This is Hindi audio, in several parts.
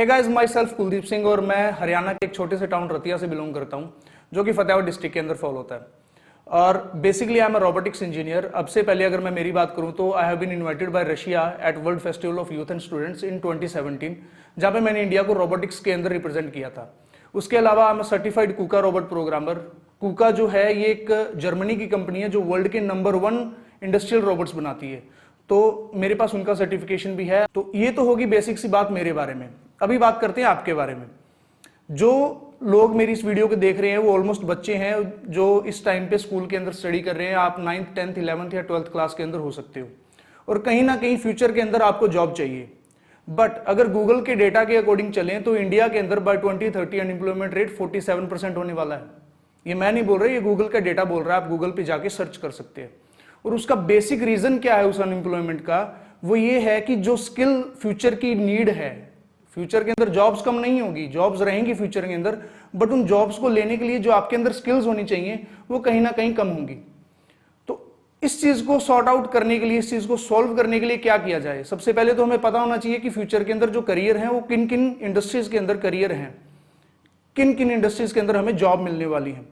हे guys, myself Kuldeep Singh और मैं हरियाणा के एक छोटे से टाउन रतिया से बिलोंग करता हूं जो कि फतेहाबाद डिस्ट्रिक्ट के अंदर फॉल होता है। और basically I am a robotics engineer. अब से पहले अगर मैं मेरी बात करूं तो I have been invited by Russia at world festival of youth and students in 2017, जहां पे मैंने इंडिया को रोबोटिक्स के अंदर रिप्रेजेंट किया था। उसके अलावा I am a certified Kuka robot programmer. Kuka जो है ये एक जर्मनी की कंपनी है जो वर्ल्ड के नंबर 1 इंडस्ट्रियल रोबोट्स बनाती है, तो मेरे पास उनका सर्टिफिकेशन भी है। तो ये तो होगी बेसिक सी बात मेरे बारे में। अभी बात करते हैं आपके बारे में। जो लोग मेरी इस वीडियो को देख रहे हैं वो ऑलमोस्ट बच्चे हैं जो इस टाइम पे स्कूल के अंदर स्टडी कर रहे हैं। आप 9th 10th 11th या 12th क्लास के अंदर हो सकते हो और कहीं ना कहीं फ्यूचर के अंदर आपको जॉब चाहिए। बट अगर गूगल के डेटा के अकॉर्डिंग चलें तो इंडिया के अंदर बाय 2030 अनएम्प्लॉयमेंट रेट 47% होने वाला है। ये मैं नहीं बोल रहा, ये गूगल का डेटा बोल रहा है। आप गूगल पे जाके सर्च कर सकते हैं। और उसका बेसिक रीजन क्या है उस अनएम्प्लॉयमेंट का, वो ये है कि जो स्किल फ्यूचर की नीड है, फ्यूचर के अंदर जॉब्स कम नहीं होगी, जॉब्स रहेंगी फ्यूचर के अंदर, बट उन जॉब्स को लेने के लिए जो आपके अंदर स्किल्स होनी चाहिए वो कहीं ना कहीं कम होंगी। तो इस चीज को सॉर्ट आउट करने के लिए, इस चीज को सॉल्व करने के लिए क्या किया जाए? सबसे पहले तो हमें पता होना चाहिए कि फ्यूचर के अंदर जो करियर है वो किन किन इंडस्ट्रीज के अंदर करियर हैं, किन किन इंडस्ट्रीज के अंदर हमें जॉब मिलने वाली है।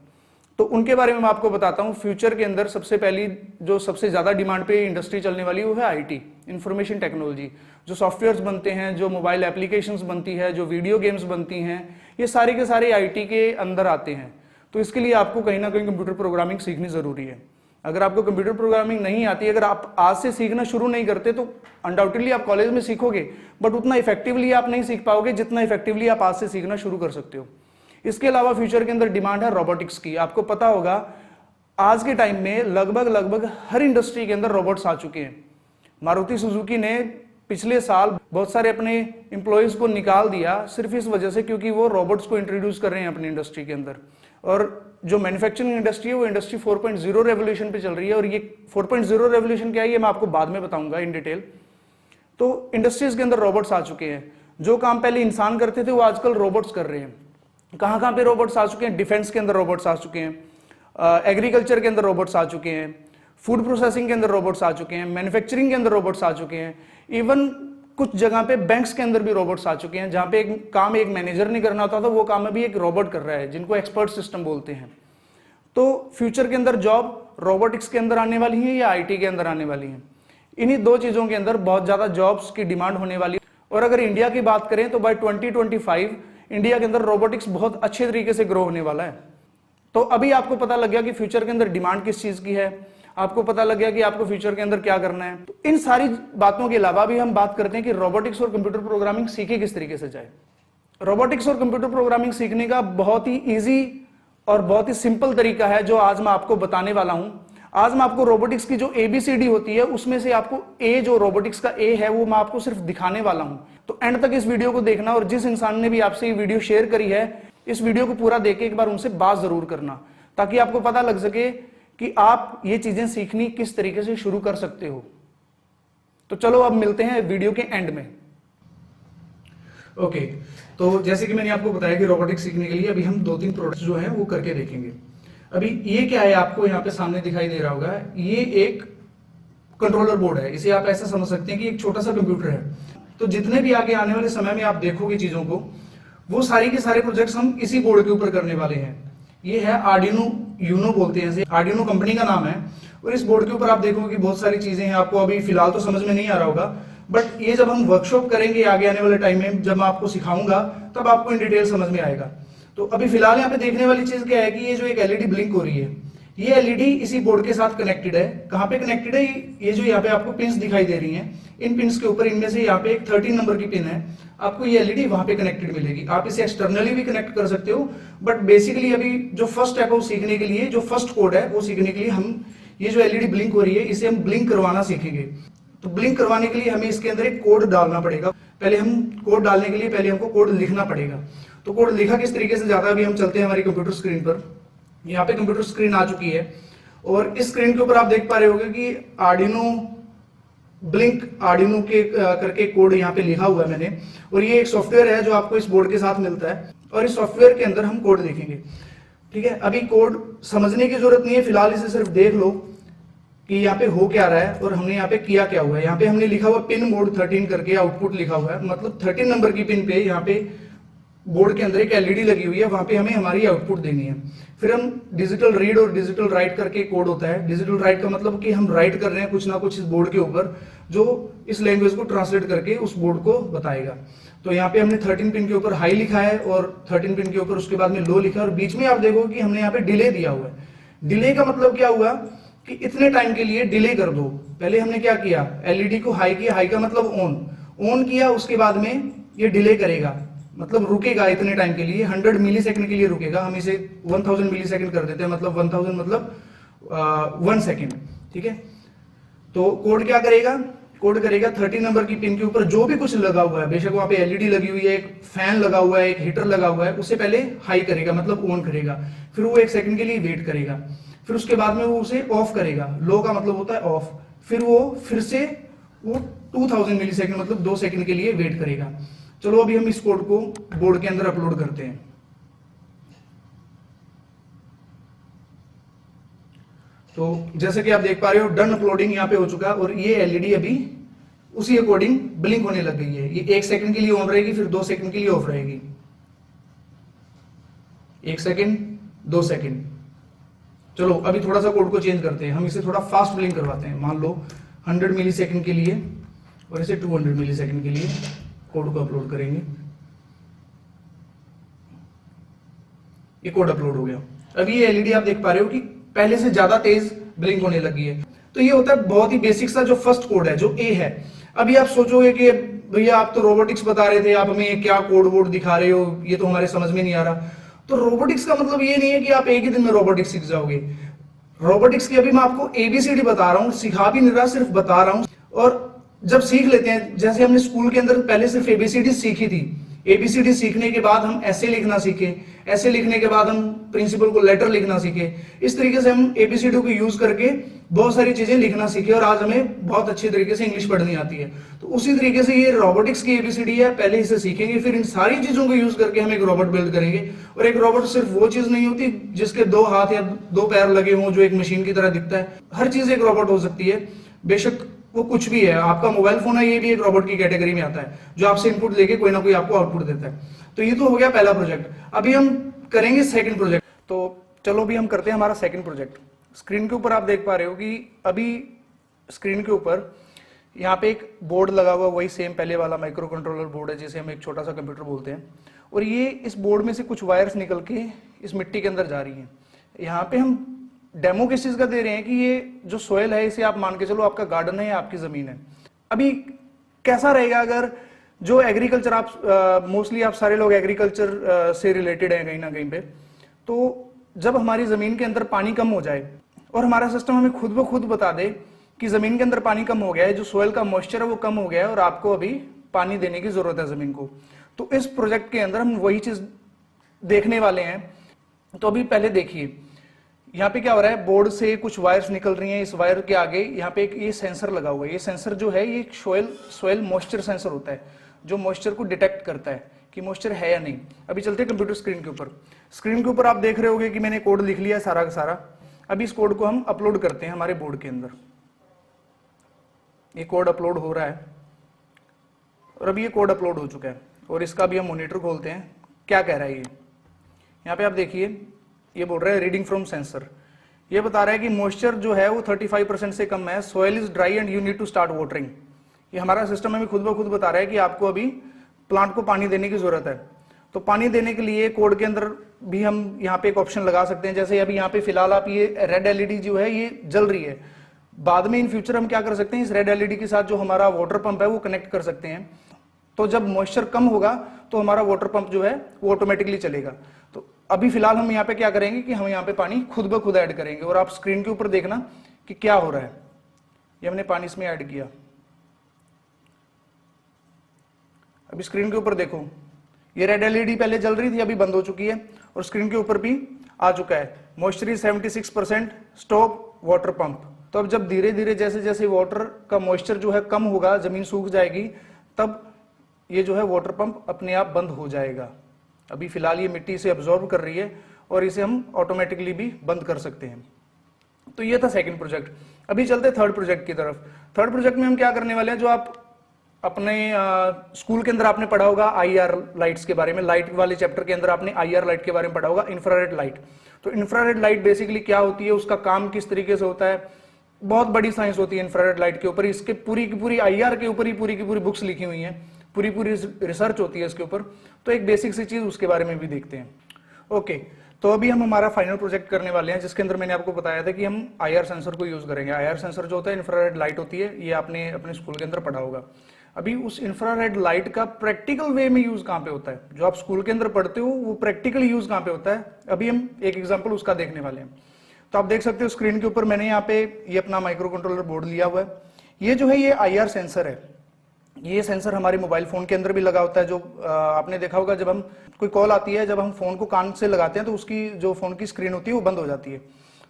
तो उनके बारे में मैं आपको बताता हूं। फ्यूचर के अंदर सबसे पहली जो सबसे ज्यादा डिमांड पे इंडस्ट्री चलने वाली वो है आईटी, इंफॉर्मेशन टेक्नोलॉजी। जो सॉफ्टवेयर्स बनते हैं, जो मोबाइल एप्लीकेशंस बनती है, जो वीडियो गेम्स बनती हैं, ये सारे के सारे आईटी के अंदर आते हैं। तो इसके लिए आपको कहीं ना कहीं कंप्यूटर प्रोग्रामिंग सीखनी जरूरी है। अगर आपको कंप्यूटर प्रोग्रामिंग नहीं आती, अगर आप आज से सीखना शुरू नहीं करते तो अनडाउटेडली आप कॉलेज में सीखोगे, बट उतना इफेक्टिवली आप नहीं सीख पाओगे जितना इफेक्टिवली आप आज से सीखना शुरू कर सकते हो। इसके अलावा फ्यूचर के अंदर डिमांड है रोबोटिक्स की। आपको पता होगा आज के टाइम में लगभग हर इंडस्ट्री के अंदर रोबोट्स आ चुके हैं। मारुति सुजुकी ने पिछले साल बहुत सारे अपने एम्प्लॉयज को निकाल दिया सिर्फ इस वजह से क्योंकि वो रोबोट्स को इंट्रोड्यूस कर रहे हैं अपनी इंडस्ट्री के अंदर। और जो मैन्युफैक्चरिंग इंडस्ट्री है वो इंडस्ट्री 4.0 रेवोल्यूशन पे चल रही है। और ये 4.0 रेवोल्यूशन क्या है ये मैं आपको बाद में बताऊंगा इन डिटेल। तो इंडस्ट्रीज के अंदर रोबोट्स आ चुके हैं। जो काम पहले इंसान करते थे वो आजकल रोबोट्स कर रहे हैं। कहां कहां पे रोबोट्स आ चुके हैं? डिफेंस के अंदर रोबोट्स आ चुके हैं, एग्रीकल्चर के अंदर रोबोट्स आ चुके हैं, फूड प्रोसेसिंग के अंदर रोबोट्स आ चुके हैं, मैन्युफैक्चरिंग के अंदर रोबोट्स आ चुके हैं, इवन कुछ जगह पे बैंक्स के अंदर भी रोबोट्स आ चुके हैं। जहां पे एक काम एक मैनेजर नहीं करना होता था वो काम अभी एक रोबोट कर रहा है, जिनको एक्सपर्ट सिस्टम बोलते हैं। तो फ्यूचर के अंदर जॉब रोबोटिक्स के अंदर आने वाली है या आईटी के अंदर आने वाली है? इन्हीं दो चीजों के अंदर बहुत ज्यादा जॉब्स की डिमांड होने वाली है। और अगर इंडिया की बात करें तो बाय 2025 इंडिया के अंदर रोबोटिक्स बहुत अच्छे तरीके से ग्रो होने वाला है। तो अभी आपको पता लग गया कि फ्यूचर के अंदर डिमांड किस चीज की है, आपको पता लग गया कि आपको फ्यूचर के अंदर क्या करना है। तो इन सारी बातों के अलावा भी हम बात करते हैं कि रोबोटिक्स और कंप्यूटर प्रोग्रामिंग सीखे किस तरीके से जाए। रोबोटिक्स और कंप्यूटर प्रोग्रामिंग सीखने का बहुत ही ईजी और बहुत ही सिंपल तरीका है जो आज मैं आपको बताने वाला हूं। आज मैं आपको रोबोटिक्स की जो ABCD होती है उसमें से आपको ए, जो रोबोटिक्स का ए है, वो मैं आपको सिर्फ दिखाने वाला हूं। तो एंड तक इस वीडियो को देखना और जिस इंसान ने भी आपसे ये वीडियो शेयर करी है इस वीडियो को पूरा देख के एक बार उनसे बात जरूर करना, ताकि आपको पता लग सके कि आप ये चीजें सीखनी किस तरीके से शुरू कर सकते हो। तो चलो अब मिलते हैं वीडियो के एंड में। ओके, तो जैसे कि मैंने आपको बताया कि रोबोटिक्स सीखने के लिए अभी हम 2-3 प्रोडक्ट्स जो हैं वो करके देखेंगे। अभी ये क्या है आपको यहाँ पे सामने दिखाई दे रहा होगा, ये एक कंट्रोलर बोर्ड है। इसे आप ऐसा समझ सकते हैं कि एक छोटा सा कंप्यूटर है। तो जितने भी आगे आने वाले समय में आप देखोगे चीजों को, वो सारी के सारे प्रोजेक्ट्स हम इसी बोर्ड के ऊपर करने वाले हैं। ये है आर्डिनो यूनो बोलते हैं इसे, आर्डिनो कंपनी का नाम है। और इस बोर्ड के ऊपर आप देखोगे कि बहुत सारी चीजें हैं। आपको अभी फिलहाल तो समझ में नहीं आ रहा होगा, बट ये जब हम वर्कशॉप करेंगे आगे आने वाले टाइम में, जब मैं आपको सिखाऊंगा तब आपको इन डिटेल समझ में आएगा। तो अभी फिलहाल यहाँ पे देखने वाली चीज क्या है कि ये जो एक एलईडी ब्लिंक हो रही है, ये एलईडी इसी बोर्ड के साथ कनेक्टेड है। कहाँ पे कनेक्टेड है? ये जो यहाँ पे आपको पिंस दिखाई दे रही हैं, इन पिंस के ऊपर इनमें से यहाँ पे एक 13 नंबर की पिन है। आपको ये एलईडी वहां पे कनेक्टेड मिलेगी। आप इसे एक्सटर्नली भी कनेक्ट कर सकते हो, बट बेसिकली अभी जो फर्स्ट स्टेप है वो सीखने के लिए, जो फर्स्ट कोड है वो सीखने के लिए हम ये जो एलईडी ब्लिंक हो रही है इसे हम ब्लिंक करवाना सीखेंगे। तो ब्लिंक करवाने के लिए हमें इसके अंदर एक कोड डालना पड़ेगा। पहले हम कोड डालने के लिए पहले हमको कोड लिखना पड़ेगा। तो कोड लिखा किस तरीके से जाता है, अभी हम चलते हैं हमारी कंप्यूटर स्क्रीन पर। यहाँ पे कंप्यूटर स्क्रीन आ चुकी है और इस स्क्रीन के ऊपर आप देख पा रहे होंगे कि आर्डिनो ब्लिंक आर्डिनो के करके कोड यहाँ पे लिखा हुआ है मैंने। और ये एक सॉफ्टवेयर है जो आपको इस बोर्ड के साथ मिलता है और इस सॉफ्टवेयर के अंदर हम कोड लिखेंगे। ठीक है, अभी कोड समझने की जरूरत नहीं है, फिलहाल इसे सिर्फ देख लो कि यहाँ पे हो क्या रहा है और हमने यहाँ पे किया क्या हुआ है। यहाँ पे हमने लिखा हुआ पिन मोड 13 करके आउटपुट लिखा हुआ है, मतलब 13 नंबर की पिन पे यहाँ पे बोर्ड के अंदर एक एलईडी लगी हुई है, वहां पे हमें हमारी आउटपुट देनी है। फिर हम डिजिटल रीड और डिजिटल राइट करके कोड होता है। डिजिटल राइट का मतलब कि हम राइट कर रहे हैं कुछ ना कुछ इस बोर्ड के ऊपर, जो इस लैंग्वेज को ट्रांसलेट करके उस बोर्ड को बताएगा। तो यहाँ पे हमने 13 पिन के ऊपर हाई लिखा है और 13 पिन के ऊपर उसके बाद में लो लिखा है, और बीच में आप देखो कि हमने यहाँ पे डिले दिया हुआ है। डिले का मतलब क्या हुआ कि इतने टाइम के लिए डिले कर दो। पहले हमने क्या किया, एलईडी को हाई किया, हाई का मतलब ऑन किया, उसके बाद में ये डिले करेगा, मतलब रुकेगा इतने टाइम के लिए, 100 मिली सेकंड के लिए रुकेगा। हम इसे 1000 मिली सेकंड कर देते हैं, मतलब 1000 मतलब 1 सेकंड, ठीक है। तो कोड क्या करेगा, कोड करेगा 13 नंबर की पिन के ऊपर जो भी कुछ लगा हुआ है, बेशक वहां पे एलईडी लगी हुई है, एक फैन लगा हुआ है, एक हीटर लगा हुआ है, उससे पहले हाई करेगा मतलब ऑन करेगा, फिर वो 1 सेकंड के लिए वेट करेगा, फिर उसके बाद में वो उसे ऑफ करेगा, लो का मतलब होता है ऑफ, फिर वो फिर से वो 2000 मिली सेकंड मतलब 2 सेकंड के लिए वेट करेगा। चलो अभी हम इस कोड को बोर्ड के अंदर अपलोड करते हैं। तो जैसे कि आप देख पा रहे हो डन अपलोडिंग यहाँ पे हो चुका है, और ये एलईडी अभी उसी अकॉर्डिंग ब्लिंक होने लग गई है। ये 1 सेकंड के लिए ऑन रहेगी, फिर 2 सेकंड के लिए ऑफ रहेगी, 1 सेकंड 2 सेकंड। चलो अभी थोड़ा सा कोड को चेंज करते हैं, हम इसे थोड़ा फास्ट ब्लिंक करवाते हैं। मान लो 100 मिली सेकंड के लिए और इसे 200 मिली सेकंड के लिए कोड को अपलोड करेंगे। ये कोड अपलोड हो गया। अभी ये एलईडी आप देख पा रहे हो कि पहले से ज्यादा तेज ब्लिंक होने लगी है। तो ये होता है बहुत ही बेसिक सा जो फर्स्ट कोड है, जो ए है। अभी आप सोचोगे कि भैया आप तो रोबोटिक्स बता रहे थे, आप हमें क्या कोड वोड दिखा रहे हो, ये तो हमारे समझ में नहीं आ रहा। तो रोबोटिक्स का मतलब ये नहीं है कि आप एक ही दिन में रोबोटिक्स सीख जाओगे। रोबोटिक्स की अभी मैं आपको एबीसीडी बता रहा हूँ, सिखा भी नहीं रहा, सिर्फ बता रहा हूँ। और जब सीख लेते हैं, जैसे हमने स्कूल के अंदर पहले सिर्फ एबीसीडी सीखी थी, एबीसीडी सीखने के बाद हम ऐसे लिखना सीखे, ऐसे लिखने के बाद हम प्रिंसिपल को लेटर लिखना सीखे। इस तरीके से हम एबीसीडी को यूज करके बहुत सारी चीजें लिखना सीखे, और आज हमें बहुत अच्छे तरीके से इंग्लिश पढ़नी आती है। तो उसी तरीके से ये रोबोटिक्स की एबीसीडी है, पहले इसे सीखेंगे, फिर इन सारी चीजों को यूज करके हम एक रोबोट बिल्ड करेंगे। और एक रोबोट सिर्फ वो चीज नहीं होती जिसके 2 हाथ या 2 पैर लगे हों, जो एक मशीन की तरह दिखता है। हर चीज एक रोबोट हो सकती है, बेशक वो कुछ भी है। आपका मोबाइल फोन है, ये भी एक रोबोट की कैटेगरी में आता है, जो आपसे इनपुट लेके कोई ना कोई आपको आउटपुट देता है। तो ये तो हो गया पहला प्रोजेक्ट। अभी हम करेंगे सेकंड प्रोजेक्ट। तो चलो अभी हम करते हैं हमारा सेकंड प्रोजेक्ट। स्क्रीन के ऊपर आप देख पा रहे हो कि अभी स्क्रीन के ऊपर यहाँ पे एक बोर्ड लगा हुआ, वही सेम पहले वाला माइक्रो कंट्रोलर बोर्ड है, जिसे हम एक छोटा सा कंप्यूटर बोलते हैं। और ये इस बोर्ड में से कुछ वायर्स निकल के इस मिट्टी के अंदर जा रही हैं। यहाँ पे हम डेमो किस चीज का दे रहे हैं कि ये जो सोयल है, इसे आप मान के चलो आपका गार्डन है या आपकी जमीन है। अभी कैसा रहेगा अगर जो एग्रीकल्चर, आप मोस्टली आप सारे लोग एग्रीकल्चर से रिलेटेड है कहीं ना कहीं पे, तो जब हमारी जमीन के अंदर पानी कम हो जाए और हमारा सिस्टम हमें खुद ब खुद बता दे कि जमीन के अंदर पानी कम हो गया है, जो सोयल का मॉइस्चर है वो कम हो गया है और आपको अभी पानी देने की जरूरत है जमीन को, तो इस प्रोजेक्ट के अंदर हम वही चीज देखने वाले हैं। तो अभी पहले देखिए यहाँ पे क्या हो रहा है, बोर्ड से कुछ वायर्स निकल रही हैं। इस वायर के आगे यहाँ पे एक ये सेंसर लगा हुआ है। ये सेंसर जो है ये सोयल मॉइस्चर सेंसर होता है, जो मॉइस्चर को डिटेक्ट करता है कि मॉइस्चर है या नहीं। अभी चलते हैं कंप्यूटर स्क्रीन के ऊपर। स्क्रीन के ऊपर आप देख रहे होगे कि मैंने कोड लिख लिया है सारा का सारा। अभी इस कोड को हम अपलोड करते हैं हमारे बोर्ड के अंदर। ये कोड अपलोड हो रहा है और अभी ये कोड अपलोड हो चुका है, और इसका भी हम मॉनिटर खोलते हैं क्या कह रहा है ये। यहाँ पे आप देखिए ये बोल रहा है रीडिंग फ्रॉम सेंसर। ये बता रहा है कि मॉइस्चर जो है वो 35% से कम है, soil is dry and you need to start watering. ये हमारा सिस्टम हमें खुद ब खुद बता रहा है कि आपको अभी प्लांट को पानी देने की जरूरत है। तो पानी देने के लिए कोड के अंदर भी हम यहाँ पे एक ऑप्शन लगा सकते हैं। जैसे अभी यहाँ पे फिलहाल आप ये रेड एलईडी जो है ये जल रही है, बाद में इन फ्यूचर हम क्या कर सकते हैं, इस रेड एलईडी के साथ जो हमारा वाटर पंप है वो कनेक्ट कर सकते हैं। तो जब मॉइस्चर कम होगा तो हमारा वाटर पंप जो है वो ऑटोमेटिकली चलेगा। तो अभी फिलहाल हम यहाँ पे क्या करेंगे कि हम यहाँ पे पानी खुद ब खुद ऐड करेंगे, और आप स्क्रीन के ऊपर देखना कि क्या हो रहा है। ये हमने पानी इसमें ऐड किया। अभी स्क्रीन के ऊपर देखो, ये रेड एलईडी पहले जल रही थी, अभी बंद हो चुकी है, और स्क्रीन के ऊपर भी आ चुका है moisture is 76%, stop water pump. तो अब जब धीरे धीरे जैसे जैसे वाटर का मॉइस्चर जो है कम होगा, जमीन सूख जाएगी, तब ये जो है वाटर पंप अपने आप बंद हो जाएगा। अभी फिलहाल ये मिट्टी इसे अब्जॉर्ब कर रही है और इसे हम ऑटोमेटिकली भी बंद कर सकते हैं। तो ये था सेकंड प्रोजेक्ट। अभी चलते थर्ड प्रोजेक्ट की तरफ। थर्ड प्रोजेक्ट में हम क्या करने वाले हैं, जो आप अपने स्कूल के अंदर आपने पढ़ा होगा आईआर लाइट्स के बारे में, लाइट वाले चैप्टर के अंदर आपने आईआर लाइट के बारे में पढ़ा होगा, इंफ्रारेड लाइट। तो इंफ्रारेड लाइट बेसिकली क्या होती है, उसका काम किस तरीके से होता है, बहुत बड़ी साइंस होती है इंफ्रारेड लाइट के ऊपर। इसके पूरी की पूरी आईआर के ऊपर ही पूरी की पूरी बुक्स लिखी हुई हैं, पूरी पूरी रिसर्च होती है इसके ऊपर। तो एक बेसिक सी चीज उसके बारे में भी देखते हैं। ओके, तो अभी हम हमारा फाइनल प्रोजेक्ट करने वाले हैं, जिसके अंदर मैंने आपको बताया था कि हम आईआर सेंसर को यूज करेंगे। आईआर सेंसर जो होता है इंफ्रारेड लाइट होती है, ये आपने अपने स्कूल के अंदर पढ़ा होगा। अभी उस इंफ्रारेड लाइट का प्रैक्टिकल वे में यूज कहां पे होता है, जो आप स्कूल के अंदर पढ़ते हो वो प्रैक्टिकल यूज कहां पे होता है, अभी हम एक एग्जांपल उसका देखने वाले हैं। तो आप देख सकते हो स्क्रीन के ऊपर मैंने यहाँ पे ये अपना माइक्रो कंट्रोलर बोर्ड लिया हुआ है। ये जो है ये आईआर सेंसर है। ये सेंसर हमारे मोबाइल फोन के अंदर भी लगा होता है। जो आपने देखा होगा जब हम कोई कॉल आती है, जब हम फोन को कान से लगाते हैं तो उसकी जो फोन की स्क्रीन होती है वो बंद हो जाती है।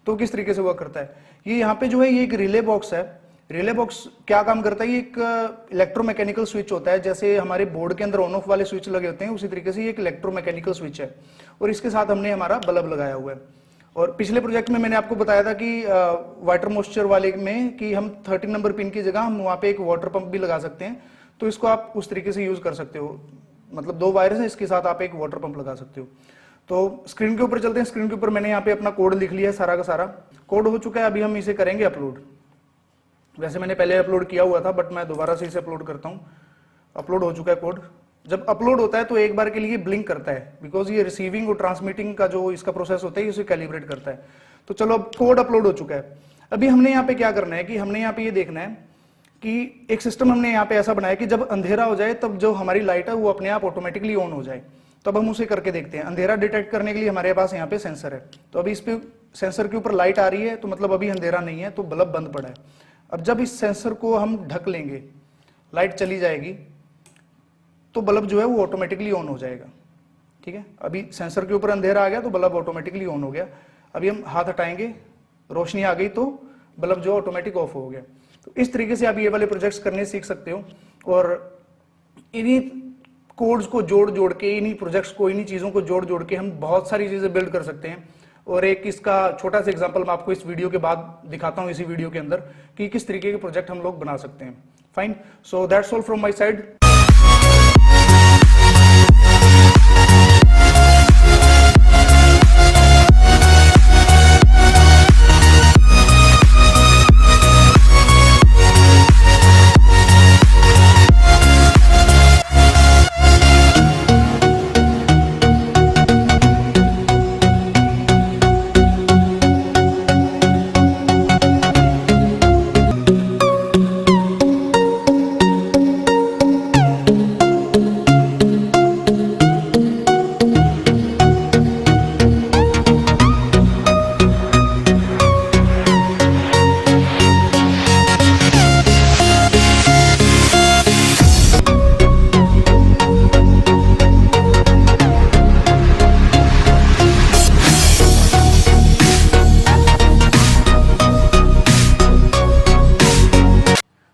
तो किस तरीके से वर्क करता है, ये यहाँ पे जो है ये एक रिले बॉक्स है। रिले बॉक्स क्या काम करता है, ये एक इलेक्ट्रोमैकेनिकल स्विच होता है। जैसे हमारे बोर्ड के अंदर ऑन ऑफ वाले स्विच लगे होते हैं, उसी तरीके से ये एक इलेक्ट्रोमैकेनिकल स्विच है। और इसके साथ हमने हमारा बल्ब लगाया हुआ है। और पिछले प्रोजेक्ट में मैंने आपको बताया था कि वाटर मॉइस्चर वाले में कि हम 13 नंबर पिन की जगह हम वहाँ पे एक वाटर पंप भी लगा सकते हैं। तो इसको आप उस तरीके से यूज कर सकते हो, मतलब 2 वायर्स हैं, इसके साथ आप एक वाटर पंप लगा सकते हो। तो स्क्रीन के ऊपर चलते हैं। स्क्रीन के ऊपर मैंने यहाँ पे अपना कोड लिख लिया है, सारा का सारा कोड हो चुका है। अभी हम इसे करेंगे अपलोड। वैसे मैंने पहले अपलोड किया हुआ था, बट मैं दोबारा से इसे अपलोड करता हूँ। अपलोड हो चुका है कोड। जब अपलोड होता है तो एक बार के लिए ब्लिंक करता है, बिकॉज ये रिसीविंग और ट्रांसमिटिंग का जो इसका प्रोसेस होता है इसे कैलिब्रेट करता है। तो चलो अब कोड अपलोड हो चुका है। अभी हमने यहाँ पे क्या करना है कि हमने यहाँ पे ये देखना है कि एक सिस्टम हमने यहाँ पे ऐसा बनाया कि जब अंधेरा हो जाए तब जो हमारी लाइट है वो अपने आप ऑटोमेटिकली ऑन हो जाए। तो अब हम उसे करके देखते हैं। अंधेरा डिटेक्ट करने के लिए हमारे पास यहाँ पे सेंसर है। तो अभी इस पे सेंसर के ऊपर लाइट आ रही है, तो मतलब अभी अंधेरा नहीं है, तो बल्ब बंद पड़ा है। अब जब इस सेंसर को हम ढक लेंगे, लाइट चली जाएगी, तो बल्ब जो है वो ऑटोमेटिकली ऑन हो जाएगा। ठीक है, अभी सेंसर के ऊपर अंधेरा आ गया तो बल्ब ऑटोमेटिकली ऑन हो गया। अभी हम हाथ हटाएंगे, रोशनी आ गई तो बल्ब जो ऑटोमेटिक ऑफ हो गया। तो इस तरीके से आप ये वाले प्रोजेक्ट्स करने सीख सकते हो। और इन्हीं कोड्स को जोड़ जोड़ के, इन्हीं प्रोजेक्ट्स को, इन्हीं चीजों को जोड़ जोड़ के हम बहुत सारी चीजें बिल्ड कर सकते हैं। और एक इसका छोटा सा एग्जांपल मैं आपको इस वीडियो के बाद दिखाता हूं, इसी वीडियो के अंदर, कि किस तरीके के प्रोजेक्ट हम लोग बना सकते हैं। Fine, so that's all from my side.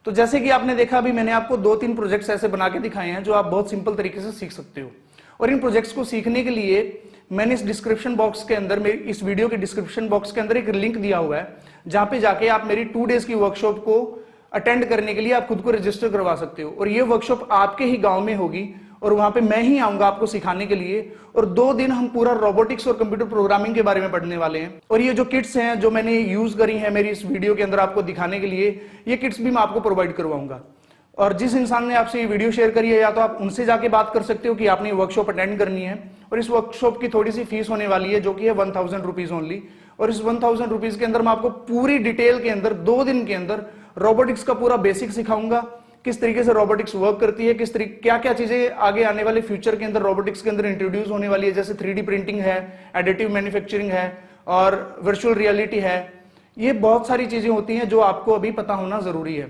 तो जैसे कि आपने देखा, अभी मैंने आपको 2-3 प्रोजेक्ट्स ऐसे बना के दिखाए हैं जो आप बहुत सिंपल तरीके से सीख सकते हो। और इन प्रोजेक्ट्स को सीखने के लिए मैंने इस डिस्क्रिप्शन बॉक्स के अंदर, मेरी इस वीडियो के डिस्क्रिप्शन बॉक्स के अंदर एक लिंक दिया हुआ है, जहां पे जाके आप मेरी 2 डेज की वर्कशॉप को अटेंड करने के लिए आप खुद को रजिस्टर करवा सकते हो। और ये वर्कशॉप आपके ही गांव में होगी और वहां पे मैं ही आऊंगा आपको सिखाने के लिए। और 2 दिन हम पूरा रोबोटिक्स और कंप्यूटर प्रोग्रामिंग के बारे में पढ़ने वाले हैं। और ये जो किट्स हैं जो मैंने यूज करी हैं मेरी इस वीडियो के अंदर आपको दिखाने के लिए, ये किट्स भी मैं आपको प्रोवाइड करवाऊंगा। और जिस इंसान ने आपसे ये वीडियो शेयर करी है, या तो आप उनसे जाके बात कर सकते हो कि आपने वर्कशॉप अटेंड करनी है। और इस वर्कशॉप की थोड़ी सी फीस होने वाली है, जो कि है 1000 रुपीज ओनली। और इस 1000 रुपीज के अंदर मैं आपको पूरी डिटेल के अंदर 2 दिन के अंदर रोबोटिक्स का पूरा बेसिक सिखाऊंगा, किस तरीके से रोबोटिक्स वर्क करती है, किस तरीके क्या क्या चीजें आगे आने वाले फ्यूचर के अंदर रोबोटिक्स के अंदर इंट्रोड्यूस होने वाली है। जैसे 3D प्रिंटिंग है, एडिटिव मैन्युफैक्चरिंग है और वर्चुअल रियलिटी है। ये बहुत सारी चीजें होती हैं जो आपको अभी पता होना जरूरी है।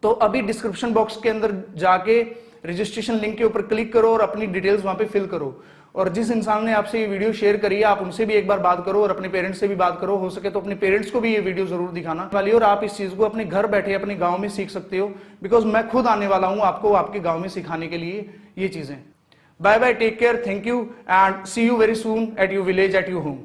तो अभी डिस्क्रिप्शन बॉक्स के अंदर जाके रजिस्ट्रेशन लिंक के ऊपर क्लिक करो और अपनी डिटेल्स वहां पे फिल करो। और जिस इंसान ने आपसे ये वीडियो शेयर करी है, आप उनसे भी एक बार बात करो और अपने पेरेंट्स से भी बात करो। हो सके तो अपने पेरेंट्स को भी ये वीडियो जरूर दिखाना वाली। और आप इस चीज को अपने घर बैठे अपने गांव में सीख सकते हो, बिकॉज मैं खुद आने वाला हूं आपको आपके गांव में सिखाने के लिए ये चीजें। Bye bye, take care, thank you and see you very soon at your village, at your home.